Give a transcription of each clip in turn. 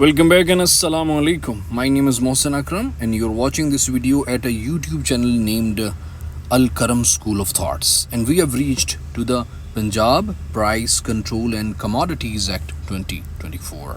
Welcome back and Assalamu alaikum. My name is Mohsen Akram and you're watching this video at a YouTube channel named Al Karam School of Thoughts, and we have reached to the Punjab Price Control and Commodities Act 2024.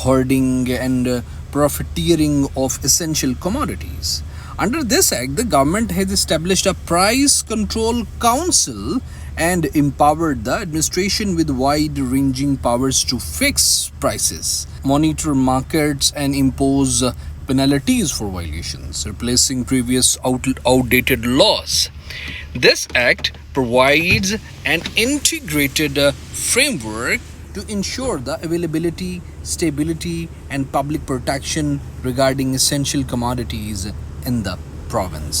hoarding and profiteering of essential commodities. Under this act, the government has established a price control council and empowered the administration with wide-ranging powers to fix prices, monitor markets and impose penalties for violations, replacing previous outdated laws. This act provides an integrated framework to ensure the availability, stability and public protection regarding essential commodities in the province.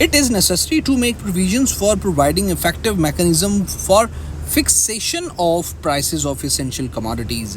It is necessary to make provisions for providing effective mechanism for fixation of prices of essential commodities.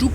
to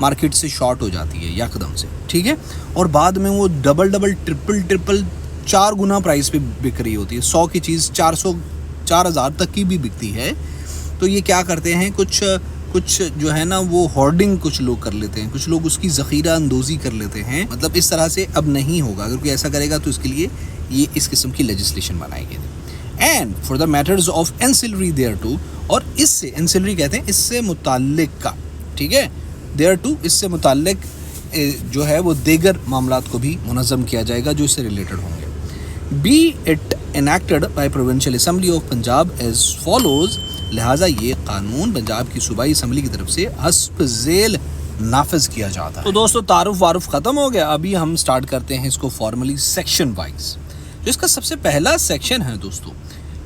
market سے short ہو جاتی ہے یکدم سے, ٹھیک ہے, اور بعد میں وہ ڈبل ٹرپل 4 گنا پرائس پہ بک رہی ہوتی ہے. 100 کی چیز 400-4000 تک کی بھی بکتی ہے. تو یہ کیا کرتے ہیں, کچھ جو ہے نا وہ ہارڈنگ کچھ لوگ کر لیتے ہیں, کچھ لوگ اس کی ذخیرہ اندوزی کر لیتے ہیں. مطلب اس طرح سے اب نہیں ہوگا. اگر کوئی ایسا کرے گا تو اس کے لیے یہ اس قسم کی لیجسلیشن بنائی گئی. And for the matters of ancillary thereto, اور اس سے اینسلری کہتے ہیں اس سے متعلق کا, ٹھیک ہے, دیئر ٹو اس سے متعلق جو ہے وہ دیگر معاملات کو بھی منظم کیا جائے گا جو اس سے ریلیٹڈ ہوں گے. Be it enacted by provincial assembly of Punjab as follows, لہٰذا یہ قانون پنجاب کی صوبائی اسمبلی کی طرف سے حسب ذیل نافذ کیا جاتا ہے. تو دوستو تعارف ختم ہو گیا. ابھی ہم سٹارٹ کرتے ہیں اس کو فارملی سیکشن وائز. جو اس کا سب سے پہلا سیکشن ہے دوستو,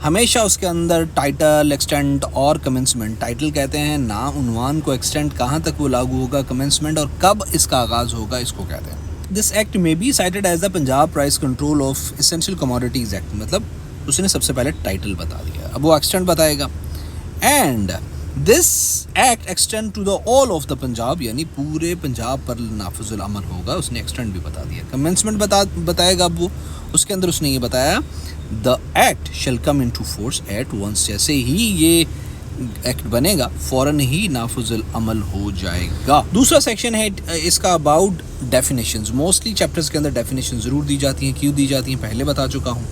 ہمیشہ اس کے اندر ٹائٹل, ایکسٹینٹ اور کمنسمنٹ. ٹائٹل کہتے ہیں نام عنوان کو, ایکسٹینٹ کہاں تک وہ لاگو ہوگا, کمنسمنٹ اور کب اس کا آغاز ہوگا, اس کو کہتے ہیں. دس ایکٹ میں be cited as the Punjab price control of essential commodities act. مطلب اس نے سب سے پہلے ٹائٹل بتا دیا, اب وہ ایکسٹینٹ بتائے گا. And this act extend to the all of the Punjab, یعنی پورے پنجاب پر نافذ العمل ہوگا. اس نے ایکسٹینٹ بھی بتا دیا. کمنسمنٹ بتائے گا اب وہ, اس کے اندر اس نے یہ بتایا the act shall come into force at once, جیسے ہی یہ ایکٹ بنے گا فوراً ہی نافذ العمل ہو جائے گا. دوسرا سیکشن ہے اس کا اباؤٹ ڈیفینیشنز. موسٹلی چیپٹرز کے اندر ڈیفینیشن ضرور دی جاتی ہیں. کیوں دی جاتی ہیں پہلے بتا چکا ہوں.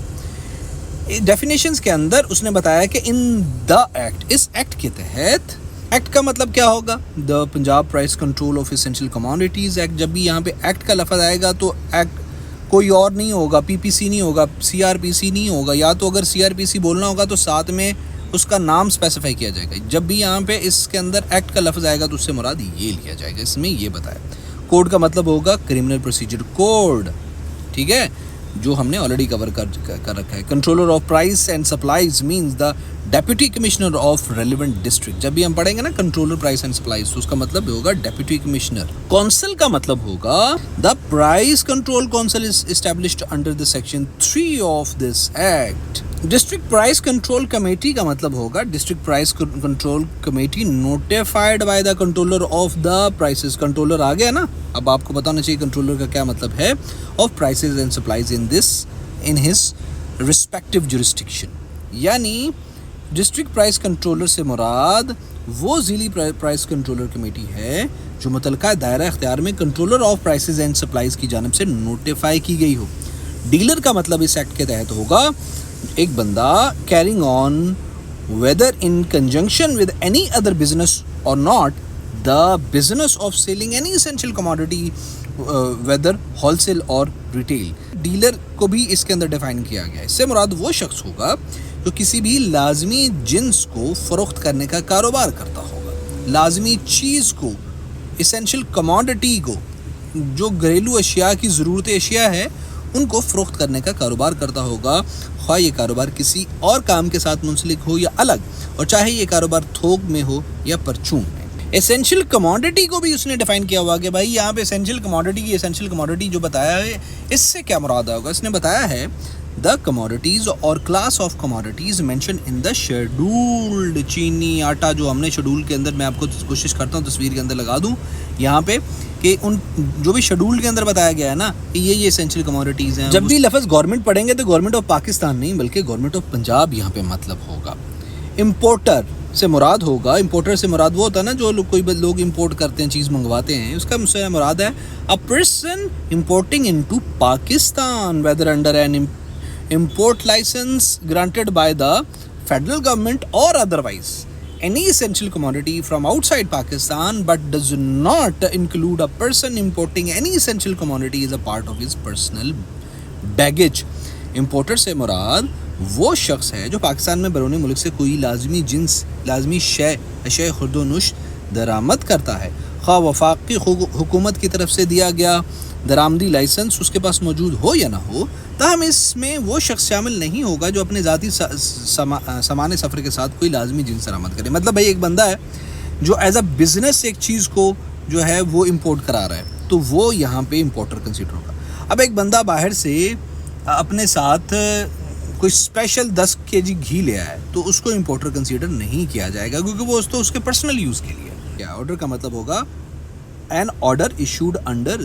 ڈیفینیشنز کے اندر اس نے بتایا کہ ان دا ایکٹ, اس ایکٹ کے تحت, ایکٹ کا مطلب کیا ہوگا, the Punjab price control of essential commodities act. جب بھی یہاں پہ ایکٹ کا لفظ آئے گا تو ایکٹ کوئی اور نہیں ہوگا, پی پی سی نہیں ہوگا, سی آر پی سی نہیں ہوگا, یا تو اگر سی آر پی سی بولنا ہوگا تو ساتھ میں اس کا نام اسپیسیفائی کیا جائے گا. جب بھی یہاں پہ اس کے اندر ایکٹ کا لفظ آئے گا تو اس سے مراد یہ لیا جائے گا. اس میں یہ بتایا. کوڈ کا مطلب ہوگا کرمنل پروسیجر کوڈ, ٹھیک ہے, جو ہم نے آلریڈی کور کر رکھا ہے. Controller of price and supplies means the deputy commissioner of relevant district. جب بھی ہم پڑھیں گے نا کنٹرولر پرائس اینڈ سپلائز تو اس کا مطلب ہوگا ڈیپٹی کمشنر. کونسل کا مطلب ہوگا the price control council is established under the section 3 of this act. District price control committee کا مطلب ہوگا district price control committee notified by the controller of the prices. Controller آ گیا نا, اب آپ کو بتانا چاہیے کنٹرولر کا کیا مطلب ہے. Of prices and supplies in his respective jurisdiction, یعنی ڈسٹرکٹ پرائس کنٹرولر سے مراد وہ ضلعی پرائس کنٹرولر کمیٹی ہے جو متعلقہ دائرہ اختیار میں controller of prices and supplies کی جانب سے نوٹیفائی کی گئی ہو. ڈیلر کا مطلب اس ایکٹ کے تحت ہوگا ایک بندہ carrying on whether in conjunction with any other business or not the business of selling any essential commodity whether wholesale or retail. Dealer کو بھی اس کے اندر ڈیفائن کیا گیا ہے. اس سے مراد وہ شخص ہوگا جو کسی بھی لازمی جنس کو فروخت کرنے کا کاروبار کرتا ہوگا, لازمی چیز کو, اسینشیل کموڈٹی کو, جو گھریلو اشیاء کی ضرورت اشیاء ہے ان کو فروخت کرنے کا کاروبار کرتا ہوگا, خواہ یہ کاروبار کسی اور کام کے ساتھ منسلک ہو یا الگ, اور چاہے یہ کاروبار تھوک میں ہو یا پرچون میں. اسینشیل کموڈٹی کو بھی اس نے ڈیفائن کیا ہوا کہ بھائی یہاں پہ اسینشیل کموڈٹی جو بتایا ہے اس سے کیا مراد ہوگا. اس نے بتایا ہے دا کموڈٹیز اور class of commodities mention in the scheduled. چینی, آٹا, جو ہم نے شیڈول کے اندر, میں آپ کو کوشش کرتا ہوں تصویر کے اندر لگا دوں یہاں پہ, کہ ان جو بھی شیڈول کے اندر بتایا گیا ہے نا کہ یہ اسینشیل کموڈٹیز ہیں. جب بھی لفظ گورنمنٹ پڑھیں گے تو گورنمنٹ آف پاکستان نہیں بلکہ گورنمنٹ آف پنجاب یہاں پہ مطلب ہوگا. امپورٹر سے مراد ہوگا, امپورٹر سے مراد وہ ہوتا ہے نا جو کوئی لوگ امپورٹ کرتے ہیں, چیز منگواتے ہیں, اس کا سے مراد ہے a person importing into Pakistan whether under an import license granted by the federal government or otherwise. Any essential commodity from outside Pakistan but does not include a person importing any essential commodity as a part of his personal baggage. Importer سے مراد وہ شخص ہے جو پاکستان میں بیرون ملک سے کوئی لازمی جنس, لازمی اشیاء خرد و نوش درآمد کرتا ہے, خواہ وفاقی حکومت کی طرف سے دیا گیا درآمدی لائسنس اس کے پاس موجود ہو یا نہ ہو. تاہم اس میں وہ شخص شامل نہیں ہوگا جو اپنے ذاتی سامان سفر کے ساتھ کوئی لازمی جنس درآمد کرے. مطلب بھائی ایک بندہ ہے جو ایز اے بزنس ایک چیز کو جو ہے وہ امپورٹ کرا رہا ہے تو وہ یہاں پہ امپورٹر کنسیڈر ہوگا. اب ایک بندہ باہر سے اپنے ساتھ کوئی اسپیشل 10 kg گھی لے آئے تو اس کو امپورٹر کنسیڈر نہیں کیا جائے گا کیونکہ وہ تو اس کے پرسنل یوز کے لیے. کیا آرڈر کا مطلب ہوگا an order issued under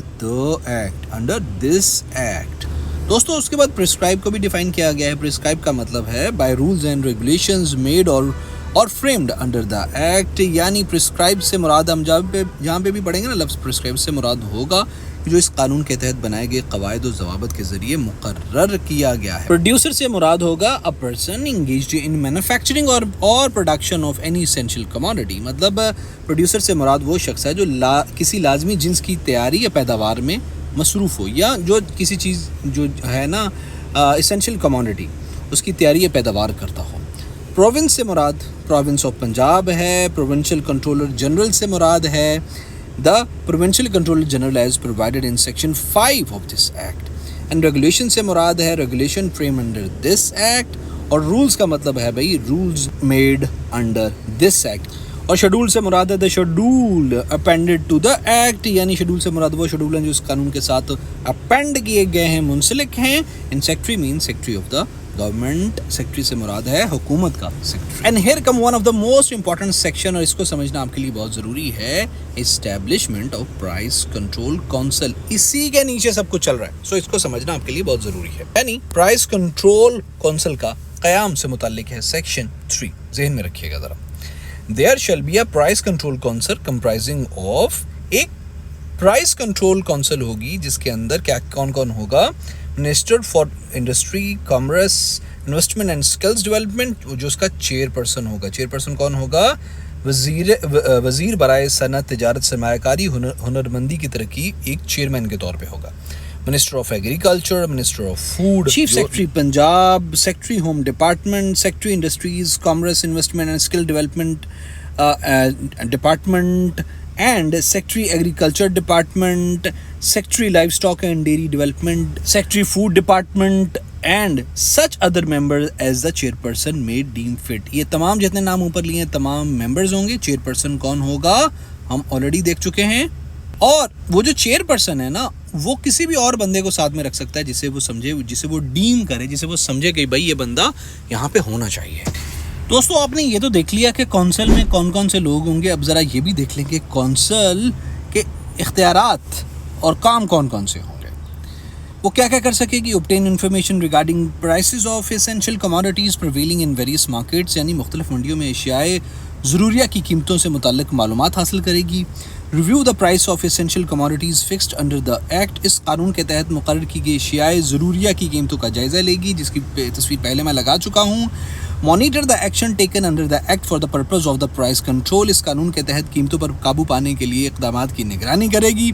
this act. دوستو اس کے بعد پرسکرائب کو بھی ڈیفائن کیا گیا ہے. پرسکرائب کا مطلب ہے by rules and regulations made اور framed under the act. یعنی پرسکرائب سے مراد ہم جہاں پہ بھی پڑھیں گے نا لفظ پرسکرائب سے مراد ہوگا جو اس قانون کے تحت بنائے گئے قواعد و ضوابط کے ذریعے مقرر کیا گیا ہے. پروڈیوسر سے مراد ہوگا a person engaged in manufacturing or production of any essential commodity. مطلب پروڈیوسر سے مراد وہ شخص ہے جو کسی لازمی جنس کی تیاری یا پیداوار میں مصروف ہو یا جو کسی چیز جو ہے نا essential commodity اس کی تیاری یا پیداوار کرتا ہو. پروونس سے مراد پروونس آف پنجاب ہے. پروونشل کنٹرولر جنرل سے مراد ہے the provincial controller general as provided in section 5 of this act. and regulation سے مراد ہے regulation framed under this act. اور rules کا مطلب ہے بھائی rules made under this act. اور schedule سے مراد ہے the schedule appended to the act. یعنی schedule سے مراد وہ schedule ہیں جو اس قانون کے ساتھ append کیے گئے ہیں, منسلک ہیں. and secretary means secretary of the government. Secretary سے مراد ہے حکومت کا secretary. And here come one of the most important section, اور اس کو سمجھنا آپ کے لیے بہت ضروری ہے, establishment of price control council. اسی کے نیچے سب کچھ چل رہا ہے, سو اس کو سمجھنا آپ کے لیے بہت ضروری ہے. یعنی پرائس کنٹرول کونسل کا قیام سے متعلق ہے سیکشن 3. ذہن میں رکھیے گا ذرا. There shall be a price control council comprising of, ایک پرائس کنٹرول کونسل ہوگی جس کے اندر کیا کون کون ہوگا, minister for industry, commerce, investment and skills development, جو اس کا چیئر پرسن ہوگا. چیئر پرسن کون ہوگا, وزیر برائے صنعت, تجارت, سرمایہ کاری, ہنرمندی کی ترقی ایک چیئرمین کے طور پہ ہوگا. Minister of agriculture, minister of food, chief secretary Punjab, secretary home department, secretary industries, commerce, investment and skill development department, and Secretary Agriculture Department, Secretary Livestock and Dairy Development, Secretary Food Department and such other members as the chairperson may deem fit. یہ تمام جتنے نام اوپر لیے ہیں تمام members ہوں گے. چیئر پرسن کون ہوگا ہم آلریڈی دیکھ چکے ہیں, اور وہ جو چیئر پرسن ہے نا وہ کسی بھی اور بندے کو ساتھ میں رکھ سکتا ہے جسے وہ سمجھے, جسے وہ ڈیم کرے, جسے وہ سمجھے کہ بھائی یہ بندہ یہاں پہ ہونا چاہیے. دوستو آپ نے یہ تو دیکھ لیا کہ کونسل میں کون کون سے لوگ ہوں گے. اب ذرا یہ بھی دیکھ لیں کہ کونسل کے اختیارات اور کام کون کون سے ہوں گے. وہ کیا کیا کر سکے گی. obtain information regarding prices of essential commodities prevailing in various markets, یعنی مختلف منڈیوں میں اشیاء ضروریہ کی قیمتوں سے متعلق معلومات حاصل کرے گی. review the price of essential commodities fixed under the act, اس قانون کے تحت مقرر کی گئی اشیاء ضروریہ کی قیمتوں کا جائزہ لے گی, جس کی تصویر پہلے میں لگا چکا ہوں. monitor the action taken under the act for the purpose of the price control, اس قانون کے تحت قیمتوں پر قابو پانے کے لیے اقدامات کی نگرانی کرے گی.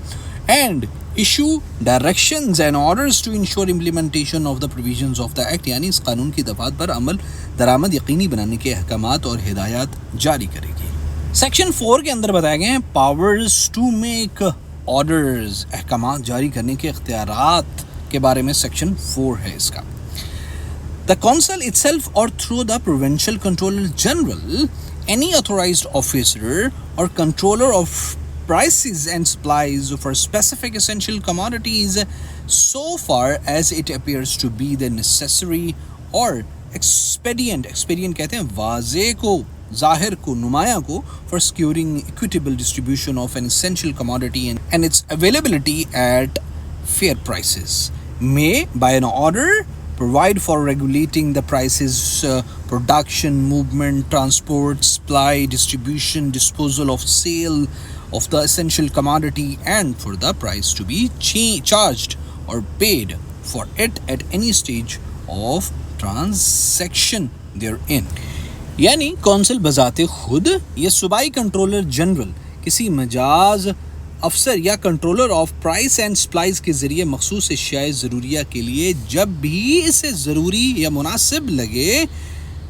and issue directions and orders to ensure implementation of the provisions of the act, یعنی اس قانون کی دفعات پر عمل درآمد یقینی بنانے کے احکامات اور ہدایات جاری کرے گی. سیکشن 4 کے اندر بتائے گئے ہیں پاورز ٹو میک آرڈرز, احکامات جاری کرنے کے اختیارات کے بارے میں سیکشن 4 ہے اس کا. The council itself or through the provincial controller general, any authorized officer or controller of prices and supplies for specific essential commodities so far as it appears to be the necessary or expedient کہتے ہیں واضح کو, ظاہر کو, نمایاں کو, for securing equitable distribution of an essential commodity and its availability at fair prices, may by an order provide for regulating the prices, production, movement, transport, supply, distribution, disposal of sale of the essential commodity, and for the price to be charged or paid for it at any stage of transaction therein. یعنی council بذات خود یہ صوبائی controller general کسی مجاز افسر یا controller of price and supplies کے ذریعے مخصوص اشیاء ضروریہ کے لیے جب بھی اسے ضروری یا مناسب لگے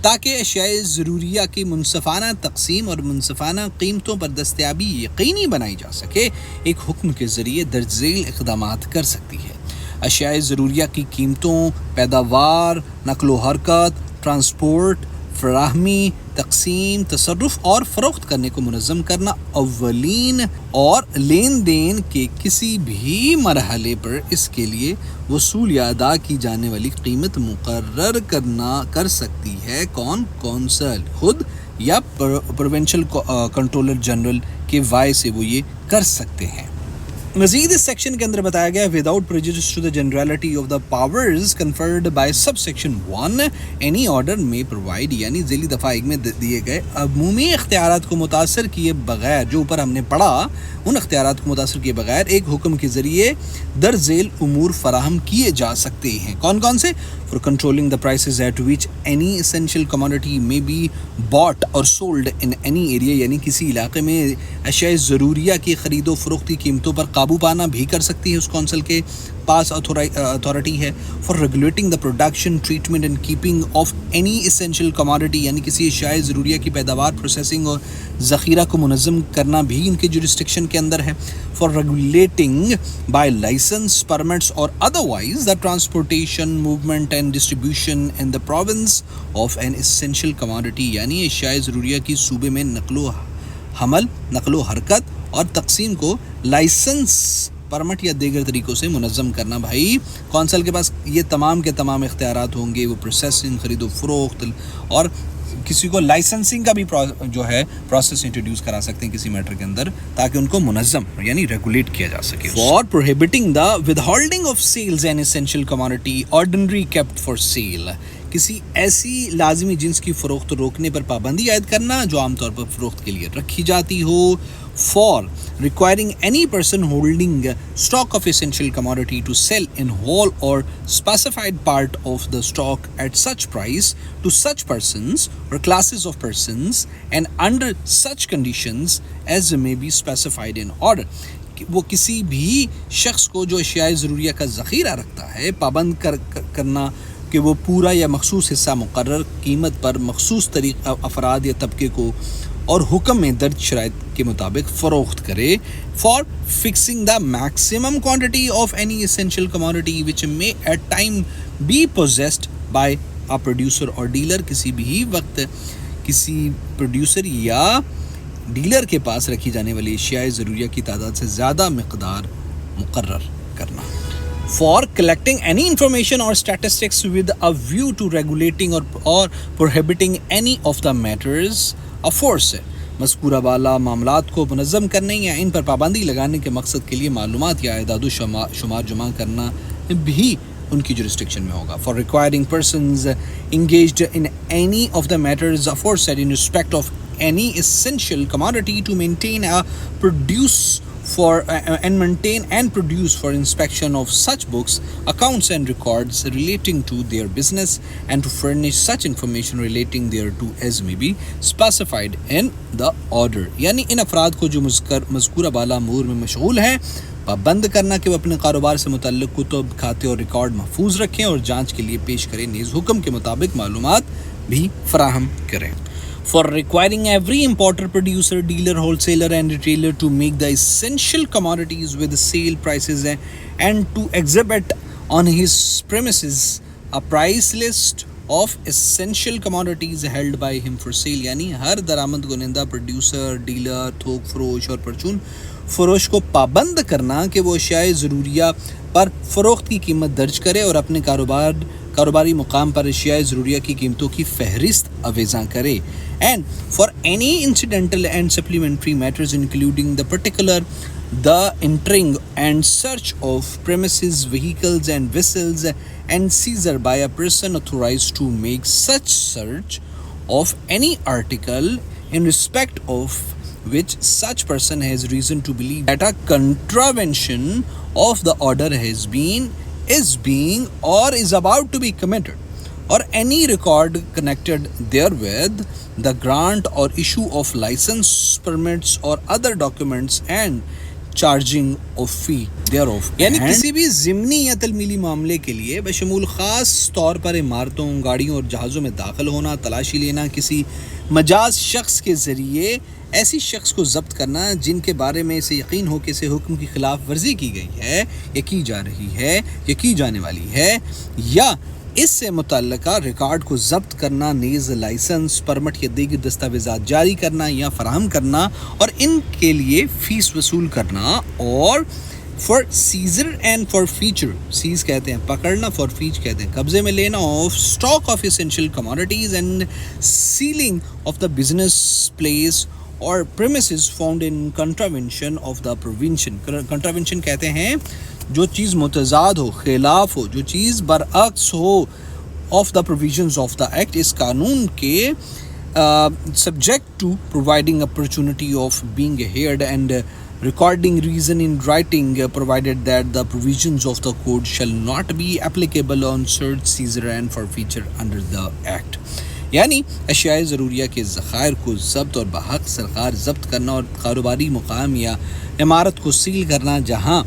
تاکہ اشیاء ضروریہ کی منصفانہ تقسیم اور منصفانہ قیمتوں پر دستیابی یقینی بنائی جا سکے, ایک حکم کے ذریعے درج ذیل اقدامات کر سکتی ہے. اشیاء ضروریہ کی قیمتوں, پیداوار, نقل و حرکت, ٹرانسپورٹ, فراہمی, تقسیم, تصرف اور فروخت کرنے کو منظم کرنا, اولین اور لین دین کے کسی بھی مرحلے پر اس کے لیے وصول یا ادا کی جانے والی قیمت مقرر کر سکتی ہے. کون؟ کونسل خود یا پروونشل کنٹرولر جنرل کے وائے سے وہ یہ کر سکتے ہیں. مزید اس سیکشن کے اندر بتایا گیا without prejudice to the generality of the powers conferred by subsection 1 any order may provide, یعنی ذیلی دفعہ ایک میں دیے گئے عمومی اختیارات کو متاثر کیے بغیر، جو اوپر ہم نے پڑھا ان اختیارات کو متاثر کیے بغیر ایک حکم کے ذریعے در ذیل امور فراہم کیے جا سکتے ہیں۔ کون کون سے؟ for controlling the prices at which any essential commodity may be bought or sold in any area، یعنی کسی علاقے میں اشیاء ضروریہ کی خرید و فروخت کی قیمتوں پر قابو پانا بھی کر سکتی ہے، اس کونسل کے پاس اتھارٹی ہے۔ for regulating the production, treatment and keeping of any essential commodity، یعنی کسی اشیاء ضروریہ کی پیداوار، پروسیسنگ اور ذخیرہ کو منظم کرنا بھی ان کے جورسڈکشن کے اندر ہے۔ for regulating by license, permits or otherwise the transportation, movement and distribution in the province of an essential commodity، یعنی اشیاء ضروریہ کی صوبے میں نقل و حمل، نقل و حرکت اور تقسیم کو لائسنس، پرمٹ یا دیگر طریقوں سے منظم کرنا۔ بھائی کونسل کے پاس یہ تمام کے تمام اختیارات ہوں گے، وہ پروسیسنگ، خرید و فروخت اور کسی کو لائسنسنگ کا بھی جو ہے پروسیس انٹروڈیوس کرا سکتے ہیں کسی میٹر کے اندر، تاکہ ان کو منظم یعنی ریگولیٹ کیا جا سکے۔ For پروہیبٹنگ the withholding of sales an essential commodity ordinary kept for sale، کسی ایسی لازمی جنس کی فروخت روکنے پر پابندی عائد کرنا جو عام طور پر فروخت کے لیے رکھی جاتی ہو۔ for requiring any person holding stock of essential commodity to sell in whole or specified part of the stock at such price to such persons or classes of persons and under such conditions as may be specified in order، وہ کسی بھی شخص کو جو اشیاء ضروریہ کا ذخیرہ رکھتا ہے پابند کرنا کہ وہ پورا یا مخصوص حصہ مقرر قیمت پر مخصوص افراد یا طبقے کو اور حکم میں درج شرائط کے مطابق فروخت کرے۔ For fixing the maximum quantity of any essential commodity which may at time be possessed by a producer اور ڈیلر، کسی بھی وقت کسی پروڈیوسر یا ڈیلر کے پاس رکھی جانے والی اشیاء ضروریہ کی تعداد سے زیادہ مقدار مقرر کرنا۔ For collecting any information or statistics with a view to regulating or prohibiting any of the matters aforesaid، مذکورہ والا معاملات کو منظم کرنے یا ان پر پابندی لگانے کے مقصد کے لیے معلومات یا اعداد و شمار جمع کرنا بھی ان کی جورسڈکشن میں ہوگا۔ For requiring persons engaged in any of the matters aforesaid in respect of any essential commodity to maintain and produce for inspection of such books, accounts and records relating to their business and to furnish such information relating thereto as may be specified in the order، یعنی ان افراد کو جو مذکورہ بالا امور میں مشغول ہیں پابند کرنا کہ وہ اپنے کاروبار سے متعلق کتب، کھاتے اور ریکارڈ محفوظ رکھیں اور جانچ کے لیے پیش کریں، نیز حکم کے مطابق معلومات بھی فراہم کریں۔ For requiring every importer, producer, dealer, wholesaler and retailer to make the essential commodities with sale prices and to exhibit on his premises a price list of essential commodities held by him for sale، یعنی ہر درآمد کنندہ، producer, dealer, تھوک فروش اور پرچون فروش کو پابند کرنا کہ وہ اشیاء ضروریہ پر فروخت کی قیمت درج کرے اور اپنے کاروباری مقام پر اشیاء ضروریہ کی قیمتوں کی فہرست آویزاں کرے۔ And for any incidental and supplementary matters including the entering and search of premises, vehicles and vessels and seizure by a person authorized to make such search of any article in respect of which such person has reason to believe that a contravention of the order is being or is about to be committed, or any record connected therewith, the grant or issue of license, permits or other documents and charging of fee thereof، یعنی کسی بھی ضمنی یا تلمیلی معاملے کے لیے بشمول خاص طور پر عمارتوں، گاڑیوں اور جہازوں میں داخل ہونا، تلاشی لینا، کسی مجاز شخص کے ذریعے ایسی شخص کو ضبط کرنا جن کے بارے میں اسے یقین ہو کہ اسے حکم کی خلاف ورزی کی گئی ہے یا کی جا رہی ہے یا کی جانے والی ہے، یا اس سے متعلقہ ریکارڈ کو ضبط کرنا، نیز لائسنس، پرمٹ یا دیگر دستاویزات جاری کرنا یا فراہم کرنا اور ان کے لیے فیس وصول کرنا، اور for seizure and forfeiture, seize کہتے ہیں پکڑنا، فار فیچ کہتے ہیں قبضے میں لینا، of stock of essential commodities and sealing of the business place or premises found in contravention of the provision. Contravention کہتے ہیں جو چیز متضاد ہو, خلاف ہو, جو چیز برعکس ہو of the provisions of the act, اس قانون کے subject to providing opportunity of being heard and recording reason in writing, provided that the provisions of the code shall not be applicable on search, seizure and forfeiture under the act. یعنی اشیاء ضروریہ کے ذخائر کو ضبط اور بحق سرقار ضبط کرنا اور کاروباری مقام یا عمارت کو سیل کرنا جہاں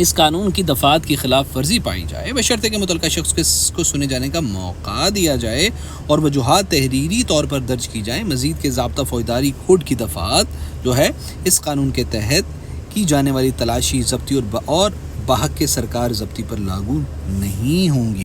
اس قانون کی دفعات کی خلاف ورزی پائی جائے, بشرطے کہ متعلقہ شخص کو سنے جانے کا موقع دیا جائے اور وجوہات تحریری طور پر درج کی جائیں. مزید کے ضابطہ فوجداری کوڈ کی دفعات جو ہے اس قانون کے تحت کی جانے والی تلاشی ضبطی اور بحق کے سرکار ضبطی پر لاگو نہیں ہوں گی.